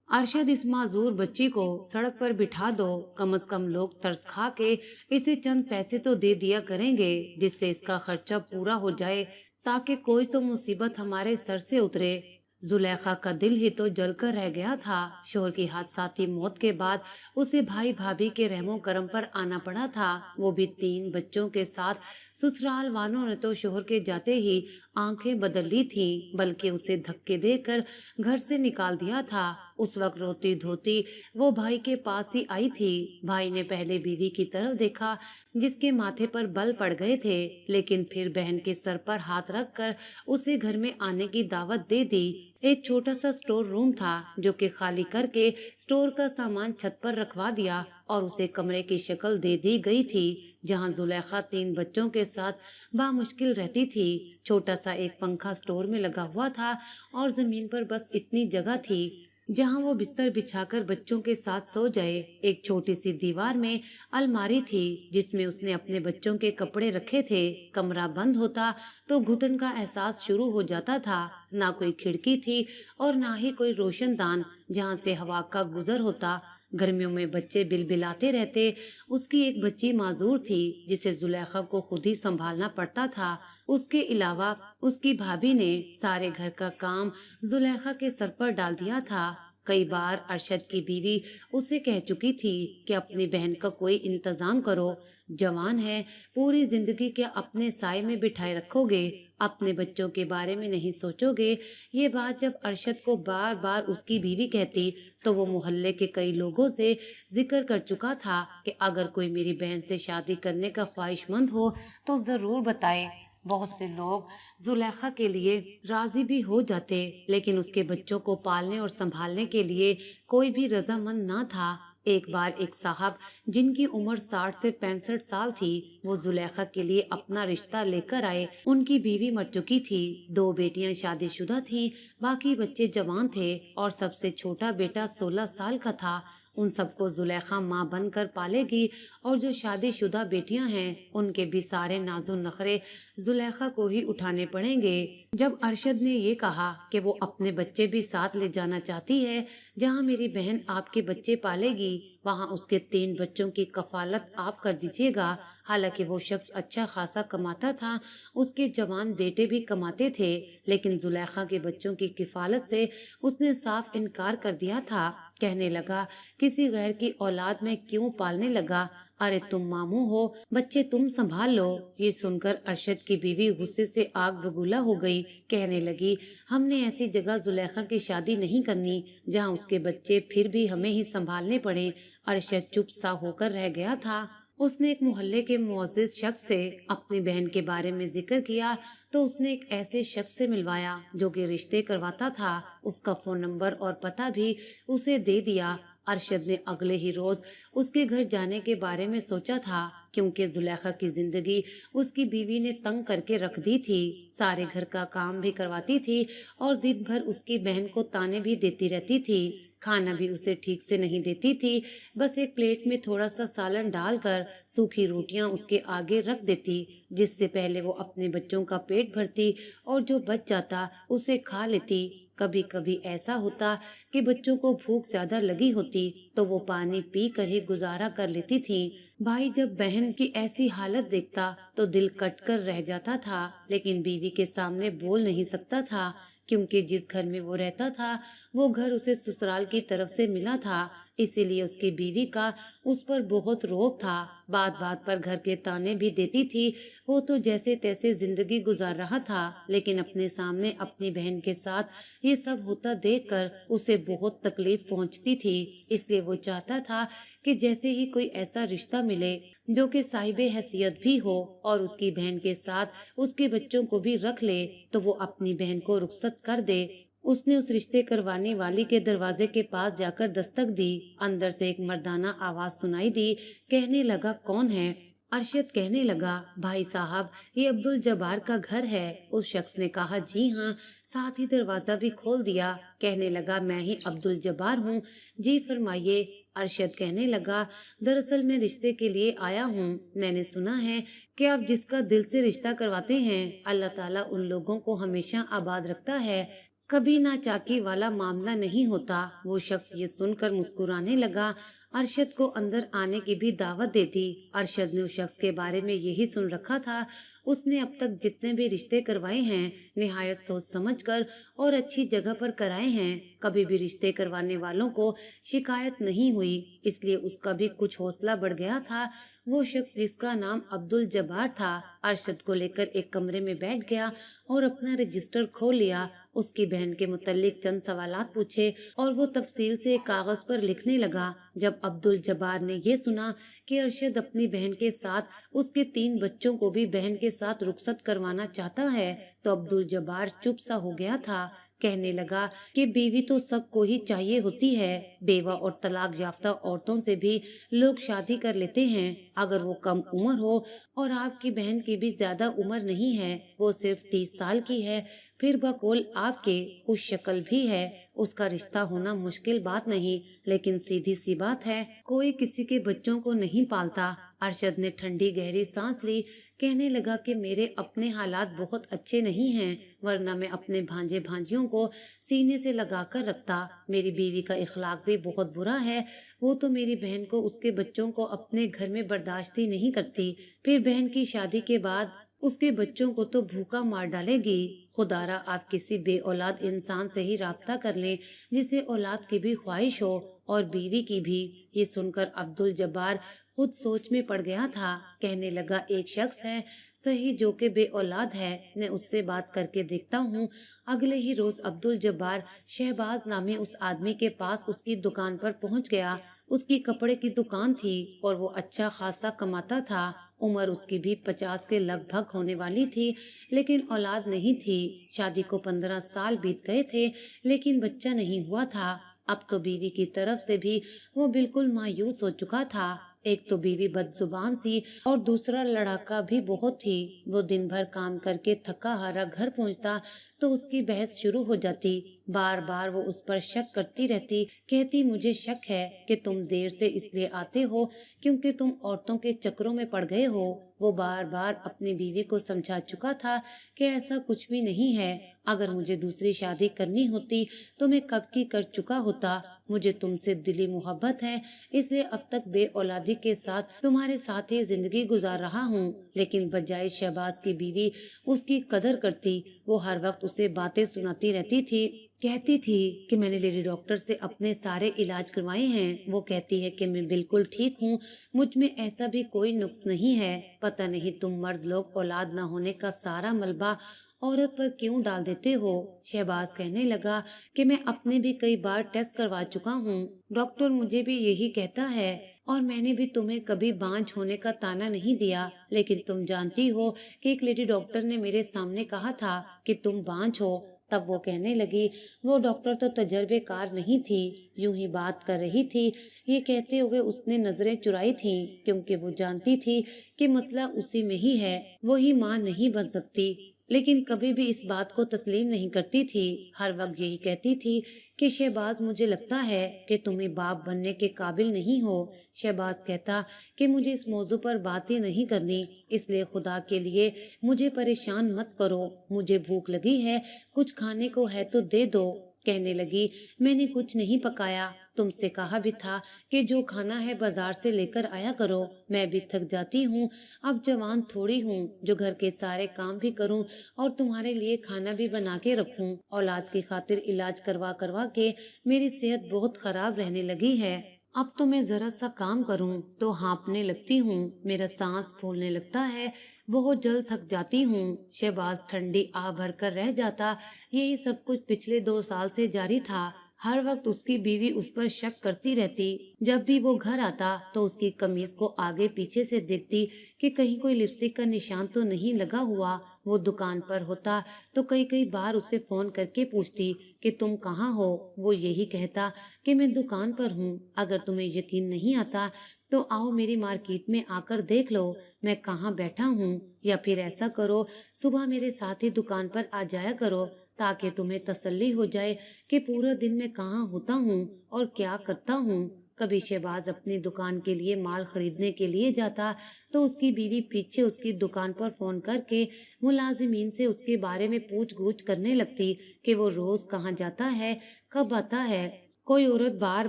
अरशद, इस माजूर बच्ची को सड़क पर बिठा दो। कम से कम लोग तरस खा के इसे चंद पैसे तो दे दिया करेंगे, जिससे इसका खर्चा पूरा हो जाए, ताकि कोई तो मुसीबत हमारे सर से उतरे। जुलेखा का दिल ही तो जलकर रह गया था। शोहर की हादसाती मौत के बाद उसे भाई भाभी के रहमो करम पर आना पड़ा था, वो भी 3 बच्चों के साथ। ससुराल वालों ने तो शोहर के जाते ही आंखें बदल ली थी, बल्कि उसे धक्के देकर घर से निकाल दिया था। उस वक्त रोती धोती वो भाई के पास ही आई थी। भाई ने पहले बीवी की तरफ देखा, जिसके माथे पर बल पड़ गए थे, लेकिन फिर बहन के सर पर हाथ रखकर उसे घर में आने की दावत दे दी। एक छोटा सा स्टोर रूम था, जो कि खाली करके स्टोर का सामान छत पर रखवा दिया और उसे कमरे की शक्ल दे दी गई थी, जहां जुलेखा 3 बच्चों के साथ बामुश्किल रहती थी। छोटा सा एक पंखा स्टोर में लगा हुआ था और जमीन पर बस इतनी जगह थी जहां वो बिस्तर बिछाकर बच्चों के साथ सो जाए। एक छोटी सी दीवार में अलमारी थी, जिसमें उसने अपने बच्चों के कपड़े रखे थे। कमरा बंद होता तो घुटन का एहसास शुरू हो जाता था। ना कोई खिड़की थी और ना ही कोई रोशनदान जहां से हवा का गुजर होता। गर्मियों में बच्चे बिलबिलाते रहते। उसकी एक बच्ची माजूर थी, जिसे जुलेखा को खुद ही संभालना पड़ता था। उसके अलावा उसकी भाभी ने सारे घर का काम जुलेखा के सर पर डाल दिया था। कई बार अरशद की बीवी उसे कह चुकी थी कि अपनी बहन का कोई इंतजाम करो, जवान है, पूरी जिंदगी क्या अपने साय में बिठाए रखोगे, अपने बच्चों के बारे में नहीं सोचोगे। ये बात जब अरशद को बार बार उसकी बीवी कहती, तो वो मोहल्ले के कई लोगों से जिक्र कर चुका था कि अगर कोई मेरी बहन से शादी करने का ख्वाहिशमंद हो तो जरूर बताए। बहुत से लोग जुलेखा के लिए राजी भी हो जाते, लेकिन उसके बच्चों को पालने और संभालने के लिए कोई भी रजामंद ना था। एक बार एक साहब, जिनकी उम्र 60 से 65 साल थी, वो जुलेखा के लिए अपना रिश्ता लेकर आए। उनकी बीवी मर चुकी थी, 2 बेटियां शादीशुदा थीं, बाकी बच्चे जवान थे और सबसे छोटा बेटा 16 साल का था। उन सबको जुलेखा माँ बनकर पालेगी और जो शादीशुदा बेटियां हैं, उनके भी सारे नाजो नखरे जुलेखा को ही उठाने पड़ेंगे। जब अरशद ने ये कहा कि वो अपने बच्चे भी साथ ले जाना चाहती है, जहाँ मेरी बहन आपके बच्चे पालेगी, वहाँ उसके 3 बच्चों की कफालत आप कर दीजिएगा। हालांकि वो शख्स अच्छा खासा कमाता था, उसके जवान बेटे भी कमाते थे, लेकिन जुलेखा के बच्चों की किफालत से उसने साफ इनकार कर दिया था। कहने लगा, किसी गैर की औलाद में क्यों पालने लगा, अरे तुम मामू हो, बच्चे तुम संभाल लो। ये सुनकर अरशद की बीवी गुस्से से आग बबूला हो गई। कहने लगी, हमने ऐसी जगह जुलेखा की शादी नहीं करनी जहाँ उसके बच्चे फिर भी हमें ही संभालने पड़े। अरशद चुप सा होकर रह गया था। उसने एक मोहल्ले के मुअज्जिज शख्स से अपनी बहन के बारे में जिक्र किया, तो उसने एक ऐसे शख्स से मिलवाया जो कि रिश्ते करवाता था। उसका फोन नंबर और पता भी उसे दे दिया। अरशद ने अगले ही रोज उसके घर जाने के बारे में सोचा था, क्योंकि जुलेखा की जिंदगी उसकी बीवी ने तंग करके रख दी थी। सारे घर का काम भी करवाती थी और दिन भर उसकी बहन को ताने भी देती रहती थी। खाना भी उसे ठीक से नहीं देती थी, बस एक प्लेट में थोड़ा सा सालन डालकर सूखी रोटियां उसके आगे रख देती, जिससे पहले वो अपने बच्चों का पेट भरती और जो बच जाता उसे खा लेती। कभी कभी ऐसा होता कि बच्चों को भूख ज्यादा लगी होती, तो वो पानी पी कर ही गुजारा कर लेती थी। भाई जब बहन की ऐसी हालत देखता तो दिल कट कर रह जाता था, लेकिन बीवी के सामने बोल नहीं सकता था, क्योंकि जिस घर में वो रहता था वो घर उसे ससुराल की तरफ से मिला था। इसीलिए उसकी बीवी का उस पर बहुत रोब था। बात बात पर घर के ताने भी देती थी। वो तो जैसे तैसे जिंदगी गुजार रहा था, लेकिन अपने सामने अपनी बहन के साथ ये सब होता देखकर उसे बहुत तकलीफ पहुंचती थी। इसलिए वो चाहता था कि जैसे ही कोई ऐसा रिश्ता मिले जो कि साहिबे हैसियत भी हो और उसकी बहन के साथ उसके बच्चों को भी रख ले, तो वो अपनी बहन को रुखसत कर दे। उसने उस रिश्ते करवाने वाली के दरवाजे के पास जाकर दस्तक दी। अंदर से एक मर्दाना आवाज सुनाई दी। कहने लगा, कौन है? अरशद कहने लगा, भाई साहब, ये अब्दुल जब्बार का घर है। उस शख्स ने कहा, जी हाँ, साथ ही दरवाजा भी खोल दिया। कहने लगा, मैं ही अब्दुल जब्बार हूँ, जी फरमाइए। अरशद कहने लगा, दरअसल मैं रिश्ते के लिए आया हूँ। मैंने सुना है कि आप जिसका दिल से रिश्ता करवाते हैं, अल्लाह ताला उन लोगों को हमेशा आबाद रखता है। कभी ना चाकी वाला मामला नहीं होता। वो शख्स ये सुनकर मुस्कुराने लगा। अरशद को अंदर आने की भी दावत दे दी। अरशद ने उस शख्स के बारे में यही सुन रखा था। उसने अब तक जितने भी रिश्ते करवाए हैं निहायत सोच समझकर और अच्छी जगह पर कराए हैं। कभी भी रिश्ते करवाने वालों को शिकायत नहीं हुई, इसलिए उसका भी कुछ हौसला बढ़ गया था। वो शख्स जिसका नाम अब्दुल जब्बार था अरशद को लेकर एक कमरे में बैठ गया और अपना रजिस्टर खोल लिया। उसकी बहन के मुतल्लिक चंद सवालात पूछे और वो तफसील से कागज पर लिखने लगा। जब अब्दुल जब्बार ने ये सुना कि अरशद अपनी बहन के साथ उसके 3 बच्चों को भी बहन के साथ रुखसत करवाना चाहता है तो अब्दुल जब्बार चुप सा हो गया था। कहने लगा कि बीवी तो सबको ही चाहिए होती है। बेवा और तलाक याफ्ता औरतों से भी लोग शादी कर लेते हैं। अगर वो कम उम्र हो और आपकी बहन की भी ज्यादा उम्र नहीं है, वो सिर्फ 30 साल की है, फिर बकौल आपके खुश शक्ल भी है, उसका रिश्ता होना मुश्किल बात नहीं। लेकिन सीधी सी बात है, कोई किसी के बच्चों को नहीं पालता। अरशद ने ठंडी गहरी सांस ली। कहने लगा कि मेरे अपने हालात बहुत अच्छे नहीं हैं, वरना मैं अपने भांजे भांजियों को सीने से लगा कर रखता। मेरी बीवी का इखलाक भी बहुत बुरा है। वो तो मेरी बहन को उसके बच्चों को अपने घर में बर्दाश्त ही नहीं करती। फिर बहन की शादी के बाद उसके बच्चों को तो भूखा मार डालेगी। खुदारा आप किसी बे औलाद इंसान से ही राब्ता कर लें जिसे औलाद की भी ख्वाहिश हो और बीवी की भी। ये सुनकर अब्दुल जब्बार खुद सोच में पड़ गया था। कहने लगा एक शख्स है सही जो कि बे औलाद है, मैं उससे बात करके देखता हूँ। अगले ही रोज अब्दुल जब्बार शहबाज नामी उस आदमी के पास उसकी दुकान पर पहुँच गया। उसकी कपड़े की दुकान थी और वो अच्छा खासा कमाता था। उम्र उसकी भी 50 के लगभग होने वाली थी, लेकिन औलाद नहीं थी। शादी को 15 साल बीत गए थे, लेकिन बच्चा नहीं हुआ था। अब तो बीवी की तरफ से भी वो बिल्कुल मायूस हो चुका था। एक तो बीवी बदजुबान सी और दूसरा लड़ाका भी बहुत थी। वो दिन भर काम करके थका हारा घर पहुंचता तो उसकी बहस शुरू हो जाती। बार बार वो उस पर शक करती रहती। कहती मुझे शक है कि तुम देर से इसलिए आते हो क्योंकि तुम औरतों के चक्करों में पड़ गए हो। वो बार बार अपनी बीवी को समझा चुका था कि ऐसा कुछ भी नहीं है। अगर मुझे दूसरी शादी करनी होती तो मैं कब की कर चुका होता। मुझे तुमसे दिली मोहब्बत है, इसलिए अब तक बे औलादी के साथ तुम्हारे साथ ही जिंदगी गुजार रहा हूँ। लेकिन बजाय शहबाज की बीवी उसकी कदर करती, वो हर वक्त उसे बातें सुनाती रहती थी। कहती थी कि मैंने लेडी डॉक्टर से अपने सारे इलाज करवाए हैं। वो कहती है कि मैं बिल्कुल ठीक हूँ, मुझ में ऐसा भी कोई नुक्स नहीं है। पता नहीं तुम मर्द लोग औलाद न होने का सारा मलबा औरत पर क्यों डाल देते हो। शहबाज कहने लगा कि मैं अपने भी कई बार टेस्ट करवा चुका हूँ, डॉक्टर मुझे भी यही कहता है, और मैंने भी तुम्हें कभी बांझ होने का ताना नहीं दिया। लेकिन तुम जानती हो कि एक लेडी डॉक्टर ने मेरे सामने कहा था कि तुम बांझ हो। तब वो कहने लगी वो डॉक्टर तो तजर्बेकार नहीं थी, यूं ही बात कर रही थी। ये कहते हुए उसने नजरें चुराई थी क्योंकि वो जानती थी कि मसला उसी में ही है, वो ही माँ नहीं बन सकती। लेकिन कभी भी इस बात को तस्लीम नहीं करती थी। हर वक्त यही कहती थी कि शहबाज मुझे लगता है कि तुम्हें बाप बनने के काबिल नहीं हो। शहबाज कहता कि मुझे इस मौजू पर बात ही नहीं करनी, इसलिए खुदा के लिए मुझे परेशान मत करो। मुझे भूख लगी है, कुछ खाने को है तो दे दो। कहने लगी मैंने कुछ नहीं पकाया, तुमसे कहा भी था कि जो खाना है बाजार से लेकर आया करो। मैं भी थक जाती हूँ, अब जवान थोड़ी हूँ जो घर के सारे काम भी करूँ और तुम्हारे लिए खाना भी बना के रखूँ। औलाद की खातिर इलाज करवा करवा के मेरी सेहत बहुत खराब रहने लगी है। अब तो मैं जरा सा काम करूं तो हाँफने लगती हूँ, मेरा सांस फूलने लगता है, बहुत जल्द थक जाती हूँ। शहबाज ठंडी आह भर कर रह जाता। यही सब कुछ पिछले 2 साल से जारी था। हर वक्त उसकी बीवी उस पर शक करती रहती। जब भी वो घर आता तो उसकी कमीज को आगे पीछे से देखती कि कहीं कोई लिपस्टिक का निशान तो नहीं लगा हुआ। वो दुकान पर होता तो कई कई बार उसे फोन करके पूछती कि तुम कहाँ हो। वो यही कहता कि मैं दुकान पर हूँ। अगर तुम्हें यकीन नहीं आता तो आओ मेरी मार्केट में आकर देख लो मैं कहाँ बैठा हूँ, या फिर ऐसा करो सुबह मेरे साथ ही दुकान पर आ जाया करो ताकि तुम्हें तसल्ली हो जाए कि पूरा दिन मैं कहाँ होता हूँ और क्या करता हूँ। कभी शहबाज अपनी दुकान के लिए माल खरीदने के लिए जाता तो उसकी बीवी पीछे उसकी दुकान पर फोन करके मुलाजिमीन से उसके बारे में पूछ गूछ करने लगती कि वो रोज कहाँ जाता है, कब आता है, कोई औरत बार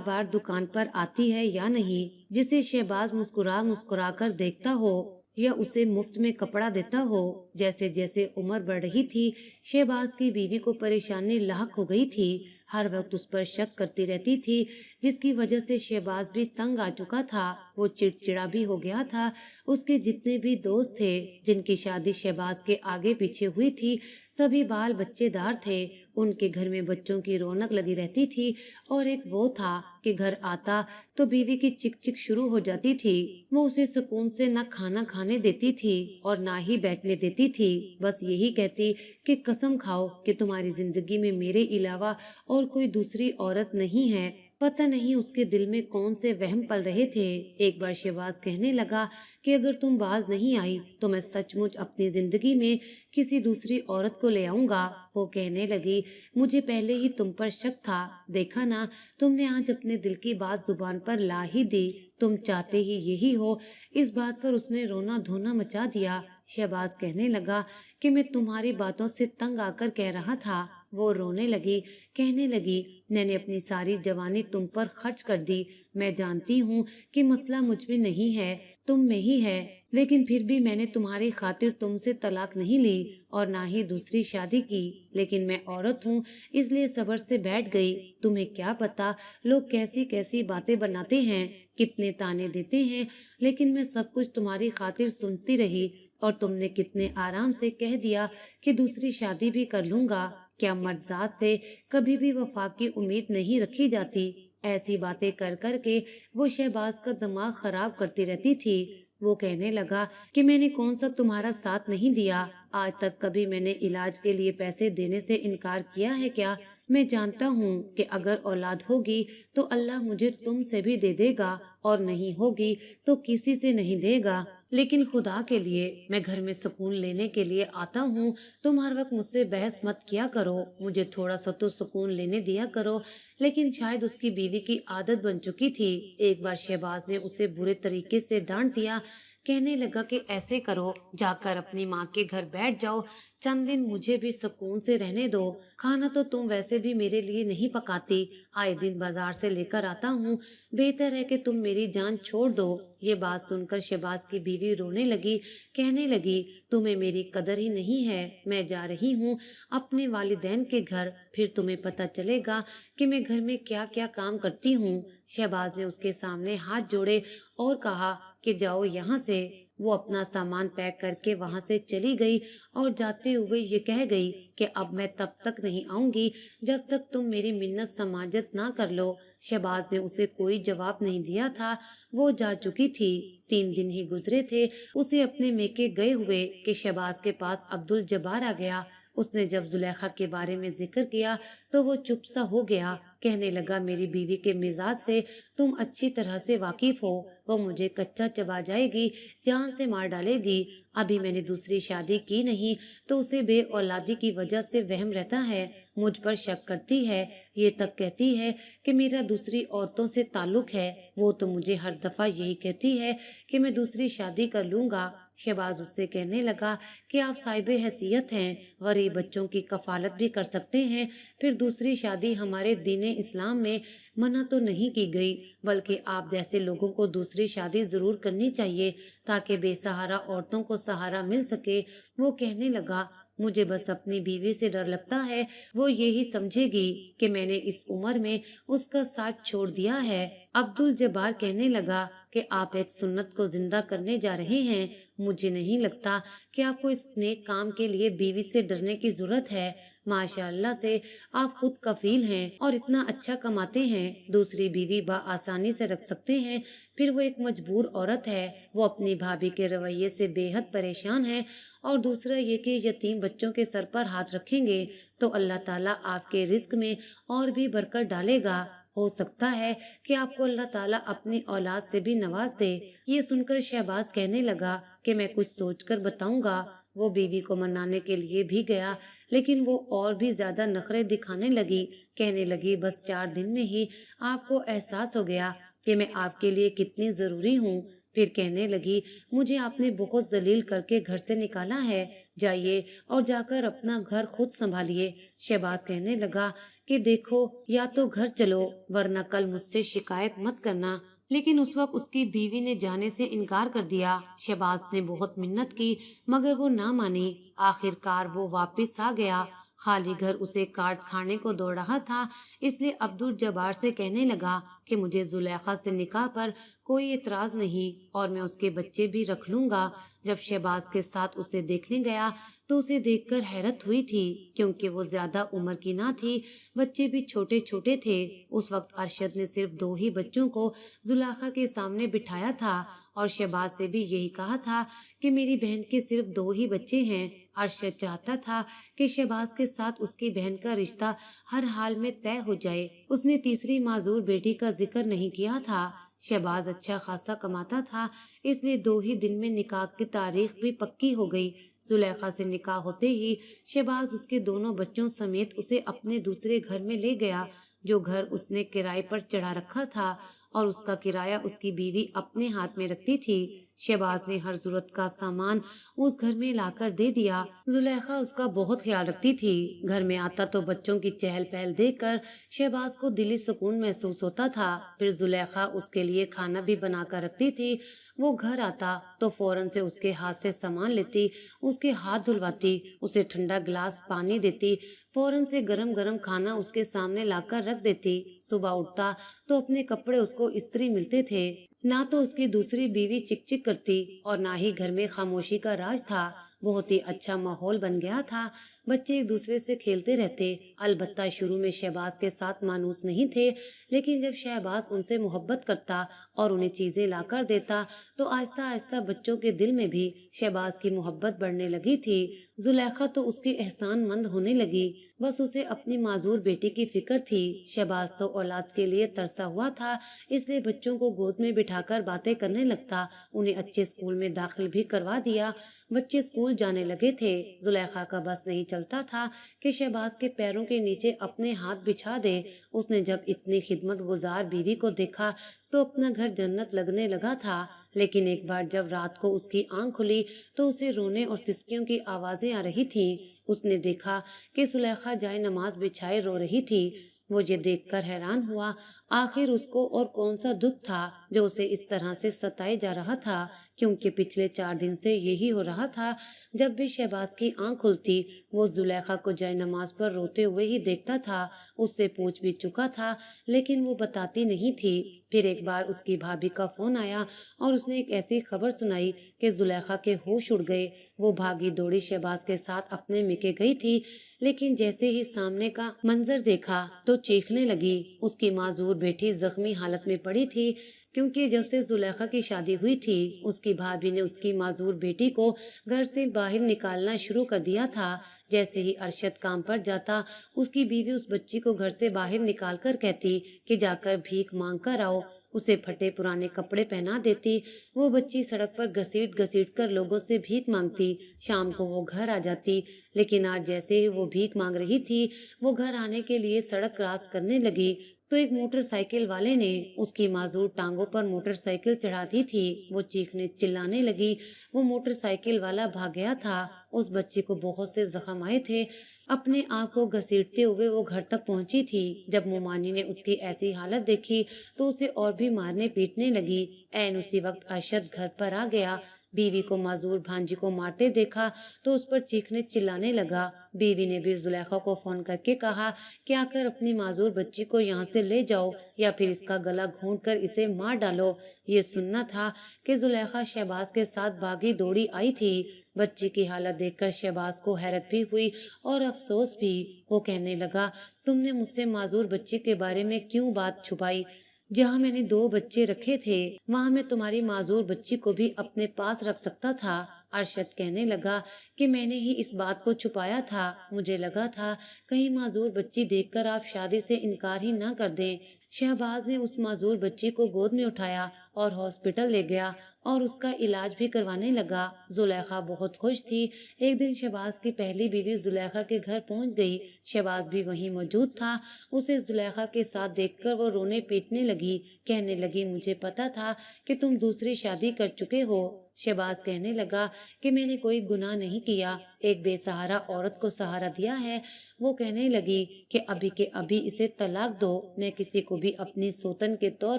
बार दुकान पर आती है या नहीं, जिसे शहबाज मुस्कुरा मुस्कुरा कर देखता हो या उसे मुफ्त में कपड़ा देता हो। जैसे जैसे उम्र बढ़ रही थी, शहबाज की बीवी को परेशानी लाख हो गई थी। हर वक्त उस पर शक करती रहती थी, जिसकी वजह से शहबाज भी तंग आ चुका था। वो चिड़चिड़ा भी हो गया था। उसके जितने भी दोस्त थे जिनकी शादी शहबाज के आगे पीछे हुई थी, सभी बाल बच्चेदार थे। उनके घर में बच्चों की रौनक लगी रहती थी। और एक वो था कि घर आता तो बीवी की चिक चिक शुरू हो जाती थी। वो उसे सुकून से न खाना खाने देती थी और ना ही बैठने देती थी। बस यही कहती कि कसम खाओ कि तुम्हारी जिंदगी में मेरे अलावा और कोई दूसरी औरत नहीं है। पता नहीं उसके दिल में कौन से वहम पल रहे थे। एक बार शहबाज कहने लगा कि अगर तुम बाज नहीं आई तो मैं सचमुच अपनी जिंदगी में किसी दूसरी औरत को ले आऊंगा। वो कहने लगी, मुझे पहले ही तुम पर शक था, देखा ना, तुमने आज अपने दिल की बात जुबान पर ला ही दी। तुम चाहते ही यही हो। इस बात पर उसने रोना धोना मचा दिया। शहबाज कहने लगा कि मैं तुम्हारी बातों से तंग आकर कह रहा था। वो रोने लगी, कहने लगी, मैंने अपनी सारी जवानी तुम पर खर्च कर दी। मैं जानती हूँ कि मसला मुझ में नहीं है, तुम में ही है, लेकिन फिर भी मैंने तुम्हारी खातिर तुमसे तलाक नहीं ली और ना ही दूसरी शादी की। लेकिन मैं औरत हूँ, इसलिए सब्र से बैठ गई। तुम्हें क्या पता लोग कैसी कैसी बातें बनाते हैं, कितने ताने देते हैं, लेकिन मैं सब कुछ तुम्हारी खातिर सुनती रही और तुमने कितने आराम से कह दिया कि दूसरी शादी भी कर लूंगा। क्या मर्दात से कभी भी वफा की उम्मीद नहीं रखी जाती? ऐसी बातें कर कर के वो शहबाज का दिमाग खराब करती रहती थी। वो कहने लगा कि मैंने कौन सा तुम्हारा साथ नहीं दिया? आज तक कभी मैंने इलाज के लिए पैसे देने से इनकार किया है क्या? मैं जानता हूँ कि अगर औलाद होगी तो अल्लाह मुझे तुमसे भी दे देगा और नहीं होगी तो किसी से नहीं देगा। लेकिन खुदा के लिए मैं घर में सुकून लेने के लिए आता हूँ। तुम हर वक्त मुझसे बहस मत किया करो, मुझे थोड़ा सा तो सुकून लेने दिया करो। लेकिन शायद उसकी बीवी की आदत बन चुकी थी। एक बार शहबाज ने उसे बुरे तरीके से डांट दिया। कहने लगा कि ऐसे करो, जाकर अपनी माँ के घर बैठ जाओ, चंद दिन मुझे भी सुकून से रहने दो। खाना तो तुम वैसे भी मेरे लिए नहीं पकाती, आए दिन बाजार से लेकर आता हूँ। बेहतर है कि तुम मेरी जान छोड़ दो। ये बात सुनकर शहबाज की बीवी रोने लगी, कहने लगी, तुम्हें मेरी कदर ही नहीं है। मैं जा रही हूँ अपने वालिदैन के घर, फिर तुम्हें पता चलेगा कि मैं घर में क्या क्या काम करती हूँ। शहबाज ने उसके सामने हाथ जोड़े और कहा कि जाओ यहाँ से। वो अपना सामान पैक करके वहां से चली गई और जाते हुए ये कह गई कि अब मैं तब तक नहीं आऊंगी जब तक तुम मेरी मिन्नत समाजत ना कर लो। शहबाज ने उसे कोई जवाब नहीं दिया था। वो जा चुकी थी। 3 दिन ही गुजरे थे उसे अपने मेके गए हुए कि शहबाज के पास अब्दुल जब्बार आ गया। उसने जब जुलेखा के बारे में जिक्र किया तो वो चुप सा हो गया। कहने लगा, मेरी बीवी के मिजाज से तुम अच्छी तरह से वाकिफ हो। वो मुझे कच्चा चबा जाएगी, जान से मार डालेगी। अभी मैंने दूसरी शादी की नहीं तो उसे बे औलादी की वजह से वहम रहता है, मुझ पर शक करती है। ये तक कहती है कि मेरा दूसरी औरतों से ताल्लुक है। वो तो मुझे हर दफा यही कहती है कि मैं दूसरी शादी कर लूंगा। शहबाज उससे कहने लगा कि आप साहिब हैसियत हैं, गरीब बच्चों की कफालत भी कर सकते हैं। फिर दूसरी शादी हमारे दीन इस्लाम में मना तो नहीं की गई, बल्कि आप जैसे लोगों को दूसरी शादी जरूर करनी चाहिए ताकि बेसहारा औरतों को सहारा मिल सके। वो कहने लगा, मुझे बस अपनी बीवी से डर लगता है, वो यही समझेगी कि मैंने इस उम्र में उसका साथ छोड़ दिया है। अब्दुल जब्बार कहने लगा कि आप एक सुन्नत को जिंदा करने जा रहे हैं। मुझे नहीं लगता कि आपको इस नेक काम के लिए बीवी से डरने की जरूरत है। माशाअल्लाह से आप खुद कफील हैं और इतना अच्छा कमाते हैं, दूसरी बीवी आसानी से रख सकते हैं। फिर वो एक मजबूर औरत है, वो अपनी भाभी के रवैये से बेहद परेशान है। और दूसरा ये कि यतीम बच्चों के सर पर हाथ रखेंगे तो अल्लाह ताला आपके रिस्क में और भी बरकत डालेगा। हो सकता है कि आपको अल्लाह ताला अपनी औलाद से भी नवाज दे। ये सुनकर शहबाज कहने लगा कि मैं कुछ सोचकर बताऊंगा। वो बीवी को मनाने के लिए भी गया, लेकिन वो और भी ज्यादा नखरे दिखाने लगी। कहने लगी, बस 4 दिन में ही आपको एहसास हो गया کہ میں آپ کے لیے کتنی ضروری ہوں۔ پھر کہنے لگی، مجھے آپ نے بہت ذلیل کر کے گھر سے نکالا ہے، جائیے اور جا کر اپنا گھر خود سنبھالیے۔ شہباز کہنے لگا کہ دیکھو، یا تو گھر چلو ورنہ کل مجھ سے شکایت مت کرنا۔ لیکن اس وقت اس کی بیوی نے جانے سے انکار کر دیا۔ شہباز نے بہت منت کی مگر وہ نہ مانی۔ آخر کار وہ واپس آ گیا۔ خالی گھر اسے کاٹ کھانے کو دوڑ رہا تھا، اس لیے عبدالجبار سے کہنے لگا کہ مجھے زلیخا سے نکاح پر کوئی اعتراض نہیں اور میں اس کے بچے بھی رکھ لوں گا۔ جب شہباز کے ساتھ اسے دیکھنے گیا تو اسے دیکھ کر حیرت ہوئی تھی، کیونکہ وہ زیادہ عمر کی نہ تھی، بچے بھی چھوٹے چھوٹے تھے۔ اس وقت ارشد نے صرف 2 ہی بچوں کو زلیخا کے سامنے بٹھایا تھا اور شہباز سے بھی یہی کہا تھا کہ میری بہن کے صرف 2 ہی بچے ہیں۔ ارشد چاہتا تھا کہ شہباز کے ساتھ اس کی بہن کا رشتہ ہر حال میں طے ہو جائے۔ اس نے تیسری معذور بیٹی کا ذکر نہیں کیا تھا۔ شہباز اچھا خاصا کماتا تھا، اس لیے 2 ہی دن میں نکاح کی تاریخ بھی پکی ہو گئی۔ زلیخا سے نکاح ہوتے ہی شہباز اس کے دونوں بچوں سمیت اسے اپنے دوسرے گھر میں لے گیا، جو گھر اس نے کرائے پر چڑھا رکھا تھا اور اس کا کرایہ اس کی بیوی اپنے ہاتھ میں رکھتی تھی۔ شہباز نے ہر ضرورت کا سامان اس گھر میں لا کر دے دیا۔ زلیخا اس کا بہت خیال رکھتی تھی۔ گھر میں آتا تو بچوں کی چہل پہل دیکھ کر شہباز کو دلی سکون محسوس ہوتا تھا۔ پھر زلیخا اس کے لیے کھانا بھی بنا کر رکھتی تھی۔ وہ گھر آتا تو فوراً سے اس کے ہاتھ سے سامان لیتی، اس کے ہاتھ دھلواتی، اسے ٹھنڈا گلاس پانی دیتی، فوراً سے گرم گرم کھانا اس کے سامنے لا کر رکھ دیتی۔ صبح اٹھتا تو اپنے کپڑے اس کو استری ملتے تھے۔ نہ تو اس کی دوسری بیوی چک چک کرتی اور نہ ہی گھر میں خاموشی کا راج تھا۔ بہت ہی اچھا ماحول بن گیا تھا، بچے ایک دوسرے سے کھیلتے رہتے۔ البتہ شروع میں شہباز کے ساتھ مانوس نہیں تھے، لیکن جب شہباز ان سے محبت کرتا اور انہیں چیزیں لا کر دیتا تو آہستہ آہستہ بچوں کے دل میں بھی شہباز کی محبت بڑھنے لگی تھی۔ زلیخا تو اس کی احسان مند ہونے لگی، بس اسے اپنی معذور بیٹی کی فکر تھی۔ شہباز تو اولاد کے لیے ترسا ہوا تھا، اس لیے بچوں کو گود میں بٹھا کر باتیں کرنے لگتا، انہیں اچھے اسکول میں داخل بھی کروا دیا۔ بچے اسکول جانے لگے تھے۔ زلیخا کا بس نہیں چلتا تھا کہ شہباز کے پیروں کے نیچے اپنے ہاتھ بچھا دے۔ اس نے جب اتنی خدمت گزار بیوی کو دیکھا تو اپنا گھر جنت لگنے لگا تھا، لیکن ایک بار جب رات کو اس کی آنکھ کھلی تو اسے رونے اور سسکیوں کی آوازیں آ رہی تھی۔ اس نے دیکھا کہ زلیخا جائے نماز بچھائے رو رہی تھی۔ وہ یہ دیکھ کر حیران ہوا، آخر اس کو اور کون سا دکھ تھا جو اسے اس طرح سے ستائے جا رہا تھا، کیونکہ پچھلے 4 دن سے یہی ہو رہا تھا۔ جب بھی شہباز کی آنکھ کھلتی وہ زلیخا کو جائے نماز پر روتے ہوئے ہی دیکھتا تھا۔ اس سے پوچھ بھی چکا تھا لیکن وہ بتاتی نہیں تھی۔ پھر ایک بار اس کی بھابھی کا فون آیا اور اس نے ایک ایسی خبر سنائی کہ زلیخا کے ہوش اڑ گئے۔ وہ بھاگی دوڑی شہباز کے ساتھ اپنے میکے گئی تھی، لیکن جیسے ہی سامنے کا منظر دیکھا تو چیخنے لگی۔ اس کی معذور بیٹی زخمی حالت میں پڑی تھی، کیونکہ جب سے زلیخا کی شادی ہوئی تھی اس کی بھابھی نے اس کی معذور بیٹی کو گھر سے باہر نکالنا شروع کر دیا تھا۔ جیسے ہی ارشد کام پر جاتا اس کی بیوی اس بچی کو گھر سے باہر نکال کر کہتی کہ جا کر بھیک مانگ کر آؤ، اسے پھٹے پرانے کپڑے پہنا دیتی۔ وہ بچی سڑک پر گھسیٹ گھسیٹ کر لوگوں سے بھیک مانگتی۔ شام کو وہ گھر آ جاتی، لیکن آج جیسے ہی وہ بھیک مانگ رہی تھی وہ گھر آنے کے لیے سڑک کراس کرنے لگی تو ایک موٹر سائیکل والے نے اس کی معذور ٹانگوں پر موٹر سائیکل چڑھا دی تھی۔ وہ چیخنے چلانے لگی۔ وہ موٹر سائیکل والا بھاگ گیا تھا۔ اس بچے کو بہت سے زخم آئے تھے۔ اپنے آپ کو گھسیٹتے ہوئے وہ گھر تک پہنچی تھی۔ جب مومانی نے اس کی ایسی حالت دیکھی تو اسے اور بھی مارنے پیٹنے لگی۔ عین اسی وقت ارشد گھر پر آ گیا۔ بیوی کو معذور بھانجی کو مارتے دیکھا تو اس پر چیخنے چلانے لگا۔ بیوی نے بھی زلیخا کو فون کر کے کہا کہ آ کر اپنی معذور بچی کو یہاں سے لے جاؤ یا پھر اس کا گلا گھونٹ کر اسے مار ڈالو۔ یہ سننا تھا کہ زلیخا شہباز کے ساتھ بھاگی دوڑی آئی تھی۔ بچی کی حالت دیکھ کر شہباز کو حیرت بھی ہوئی اور افسوس بھی۔ وہ کہنے لگا، تم نے مجھ سے معذور بچی کے بارے میں کیوں بات چھپائی؟ جہاں میں نے 2 بچے رکھے تھے وہاں میں تمہاری معذور بچی کو بھی اپنے پاس رکھ سکتا تھا۔ ارشد کہنے لگا کہ میں نے ہی اس بات کو چھپایا تھا، مجھے لگا تھا کہیں معذور بچی دیکھ کر آپ شادی سے انکار ہی نہ کر دیں۔ शहबाज ने उस माजूर बच्ची को गोद में उठाया और हॉस्पिटल ले गया और उसका इलाज भी करवाने लगा। जुलेखा बहुत खुश थी। एक दिन शहबाज की पहली बीवी जुलेखा के घर पहुंच गई। शहबाज भी वहीं मौजूद था। उसे जुलेखा के साथ देखकर वो रोने पीटने लगी। कहने लगी, मुझे पता था कि तुम दूसरी शादी कर चुके हो। शहबाज कहने लगा कि मैंने कोई गुनाह नहीं किया, एक बेसहारा औरत को सहारा दिया है। वो कहने लगी कि अभी के अभी इसे तलाक दो, मैं किसी को भी अपनी सोतन के तौर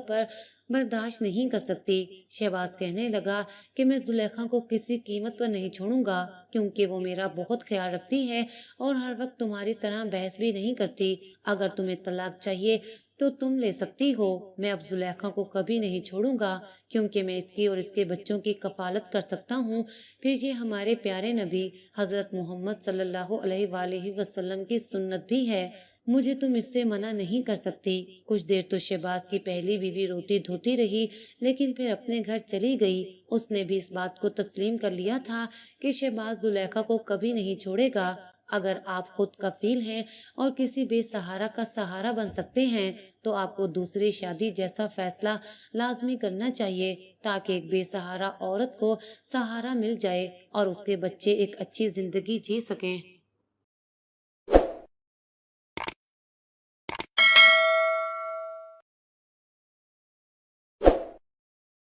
पर बर्दाश्त नहीं कर सकती। शहबाज कहने लगा कि मैं जुलेखा को किसी कीमत पर नहीं छोड़ूंगा, क्योंकि वो मेरा बहुत ख्याल रखती है और हर वक्त तुम्हारी तरह बहस भी नहीं करती। अगर तुम्हें तलाक चाहिए तो तुम ले सकती हो, मैं अब जुलेखा को कभी नहीं छोड़ूंगा, क्योंकि मैं इसकी और इसके बच्चों की कफालत कर सकता हूँ। फिर ये हमारे प्यारे नबी हजरत मोहम्मद सल्लल्लाहु अलैहि वसल्लम की सुन्नत भी है, मुझे तुम इससे मना नहीं कर सकती। कुछ देर तो शहबाज की पहली बीवी रोती धोती रही, लेकिन फिर अपने घर चली गई। उसने भी इस बात को तस्लीम कर लिया था कि शहबाज जुलेखा को कभी नहीं छोड़ेगा। अगर आप खुद कफील हैं और किसी बेसहारा का सहारा बन सकते हैं तो आपको दूसरी शादी जैसा फैसला लाजमी करना चाहिए, ताकि एक बेसहारा औरत को सहारा मिल जाए और उसके बच्चे एक अच्छी जिंदगी जी सकें।